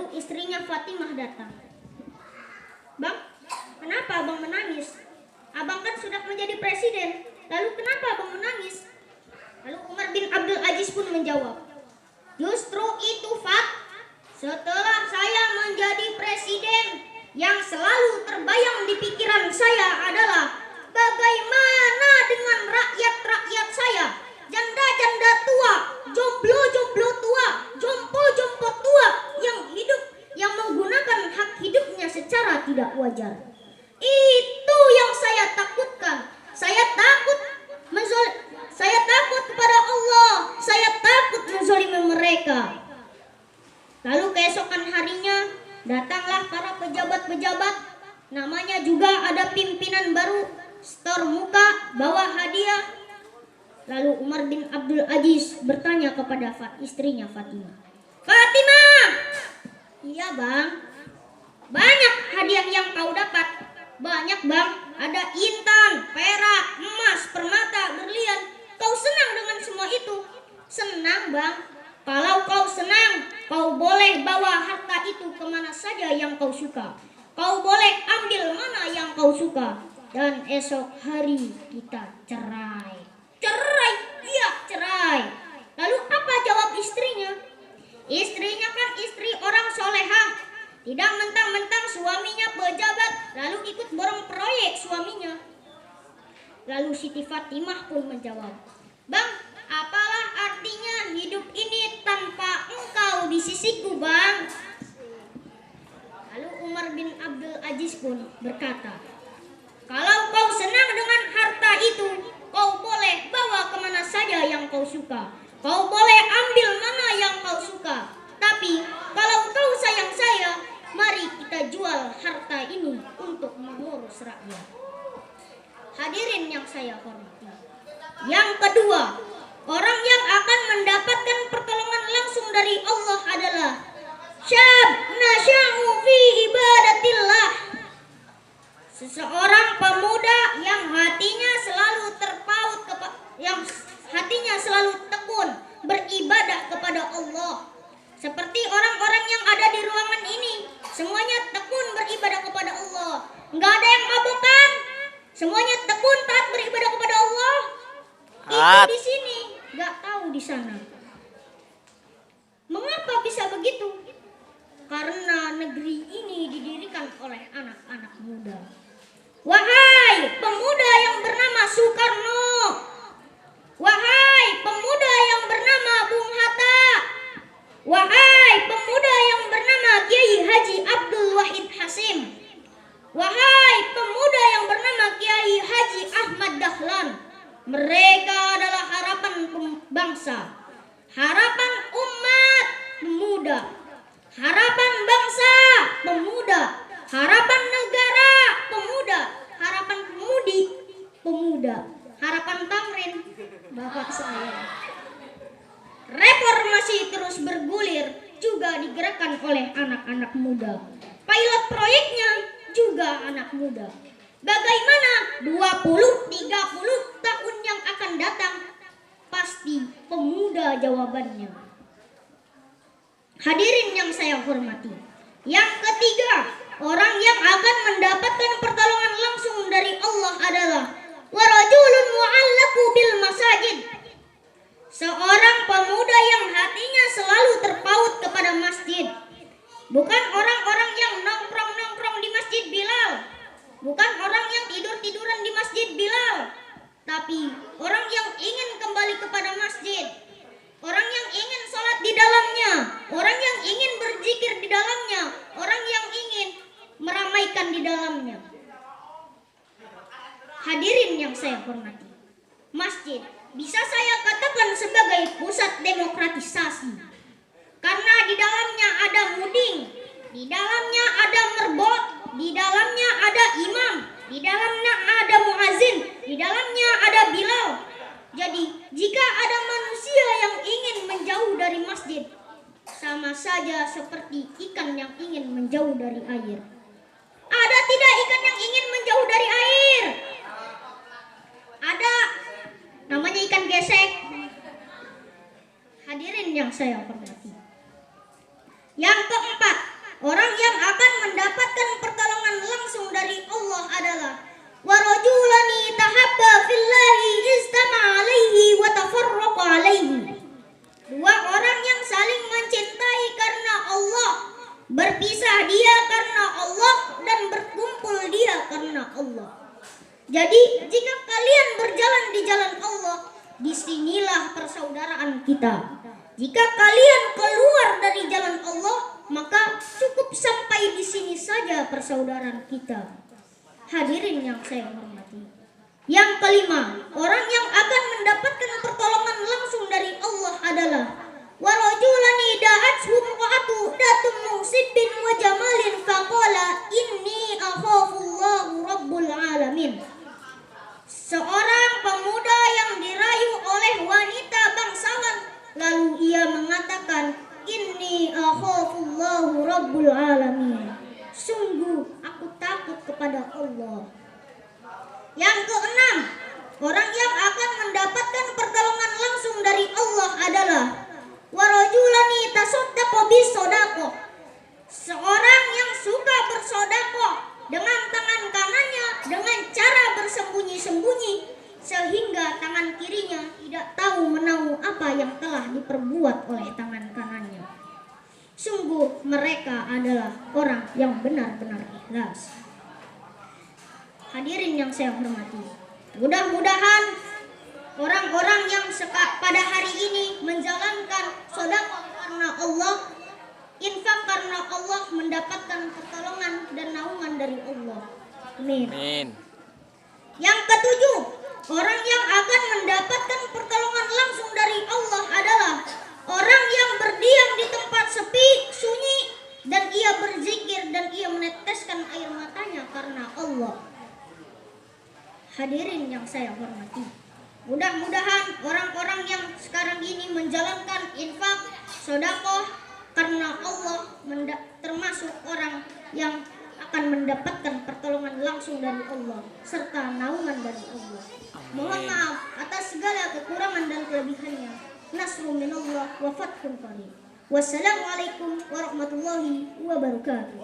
Lalu istrinya Fatimah datang. Bang, kenapa abang menangis? Abang kan sudah menjadi presiden. Lalu kenapa abang menangis? Lalu Umar bin Abdul Aziz pun menjawab, justru itu Fat, setelah saya menjadi presiden, yang selalu terbayang di pikiran saya adalah bagaimana dengan rakyat-rakyat saya, janda-janda tua, jomblo-jomblo tua, jompo-jompo tua yang hidup, yang menggunakan hak hidupnya secara tidak wajar. Itu yang saya takutkan. Saya takut kepada Allah. Saya takut menzalimi mereka. Lalu keesokan harinya datanglah para pejabat-pejabat, namanya juga ada pimpinan baru, setor muka, bawa hadiah. Lalu Umar bin Abdul Aziz bertanya kepada istrinya Fatimah, Fatimah, iya bang, banyak hadiah yang kau dapat. Banyak bang, ada intan, perak, emas, permata, berlian. Kau senang dengan semua itu? Senang bang. Kalau kau senang, kau boleh bawa harta itu kemana saja yang kau suka. Kau boleh ambil mana yang kau suka. Dan esok hari kita cerai. Cerai? Iya cerai. Lalu apa jawab istrinya? Istrinya kan istri orang solehah. Tidak mentang-mentang suaminya pejabat lalu ikut borong proyek suaminya. Lalu Siti Fatimah pun menjawab, bang, apalah artinya hidup ini tanpa engkau di sisiku bang. Lalu Umar bin Abdul Aziz pun berkata, kalau kau senang dengan harta itu, kau boleh bawa kemana saja yang kau suka. Kau boleh ambil mana yang kau suka. Tapi kalau kau sayang saya, mari kita jual harta ini untuk mengurus rakyat. Hadirin yang saya hormati. Yang kedua, orang yang akan mendapatkan pertolongan langsung dari Allah adalah syab nasya'u fi ibadatillah. Seseorang pemuda yang hatinya selalu terpaut, yang hatinya selalu tekun beribadah kepada Allah. Seperti orang-orang yang ada di ruangan ini, semuanya tekun beribadah kepada Allah. Enggak ada yang mabukan, semuanya tekun taat beribadah kepada Allah. Itu di sini, enggak tahu di sana. Mengapa bisa begitu? Karena negeri ini didirikan oleh anak-anak muda. Wahai pemuda yang bernama Soekarno, wahai pemuda yang bernama Bung Hatta, wahai pemuda yang bernama Kiai Haji Abdul Wahid Hasim, wahai pemuda yang bernama Kiai Haji Ahmad Dahlan, mereka adalah harapan bangsa, harapan umat pemuda, harapan bangsa pemuda, harapan negara pemuda, harapan pemudi pemuda, harapan Tamrin bapak saya. Reformasi terus bergulir juga digerakkan oleh anak-anak muda. Pilot proyeknya juga anak muda. Bagaimana 20-30 tahun yang akan datang? Pasti pemuda jawabannya. Hadirin yang saya hormati. Yang ketiga, orang yang akan mendapatkan pertolongan langsung dari Allah adalah warajulun mu'allaqu bil masajid. Seorang pemuda yang hatinya selalu terpaut kepada masjid. Bukan orang-orang yang nongkrong-nongkrong di Masjid Bilal. Bukan orang yang tidur-tiduran di Masjid Bilal. Tapi orang yang ingin kembali kepada masjid. Orang yang ingin sholat di dalamnya. Orang yang ingin berzikir di dalamnya. Orang yang ingin meramaikan di dalamnya. Hadirin yang saya hormati. Masjid bisa saya katakan sebagai pusat demokratisasi. Karena di dalamnya ada muding, di dalamnya ada merbot, di dalamnya ada imam, di dalamnya ada muazin, di dalamnya ada Bilal. Jadi jika ada manusia yang ingin menjauh dari masjid, sama saja seperti ikan yang ingin menjauh dari air. Ada tidak ikan yang ingin menjauh dari air? Ada, namanya ikan gesek. Hadirin yang saya hormati. Yang keempat, orang yang akan mendapatkan pertolongan langsung dari Allah adalah warajulani tahabba fillahi istama alaihi wa tafarraqa alaihi. Dua orang yang saling mencintai karena Allah, berpisah dia karena Allah dan berkumpul dia karena Allah. Jadi jika kalian berjalan di jalan Allah, disinilah persaudaraan kita. Jika kalian keluar dari jalan Allah, maka cukup sampai di sini saja persaudaraan kita. Hadirin yang saya hormati. Yang kelima, orang yang akan mendapatkan pertolongan langsung dari Allah adalah warajulani da'athu imra'atu datum musibin wa jamalin faqala inni akhafullahu rabbul alamin. Seorang pemuda yang dirayu oleh wanita bangsawan, lalu ia mengatakan, inni akhafullahu rabbul alamin. Sungguh aku takut kepada Allah. Yang keenam, orang yang akan mendapatkan pertolongan langsung dari Allah adalah warajulani tasaddaqa bisadaqah. Seorang yang suka bersedekah dengan tangan kanannya dengan cara bersembunyi-sembunyi sehingga tangan kirinya tidak tahu menahu apa yang telah diperbuat oleh tangan kanannya. Sungguh mereka adalah orang yang benar-benar ikhlas. Hadirin yang saya hormati, mudah-mudahan orang-orang yang pada hari ini menjalankan sedekah karena Allah, infak karena Allah, mendapatkan pertolongan dan naungan dari Allah. Amin. Amin. Yang ketujuh, orang yang akan mendapatkan pertolongan langsung dari Allah adalah orang yang berdiam di tempat sepi, sunyi, dan ia berzikir dan ia meneteskan air matanya karena Allah. Hadirin yang saya hormati, mudah-mudahan orang-orang yang sekarang ini menjalankan infak, sedekah karena Allah termasuk orang yang akan mendapatkan pertolongan langsung dari Allah serta naungan dari Allah. Mohon maaf atas segala kekurangan dan kelebihannya. Nasrun minallah wa fathun qarib. Wassalamualaikum warahmatullahi wabarakatuh.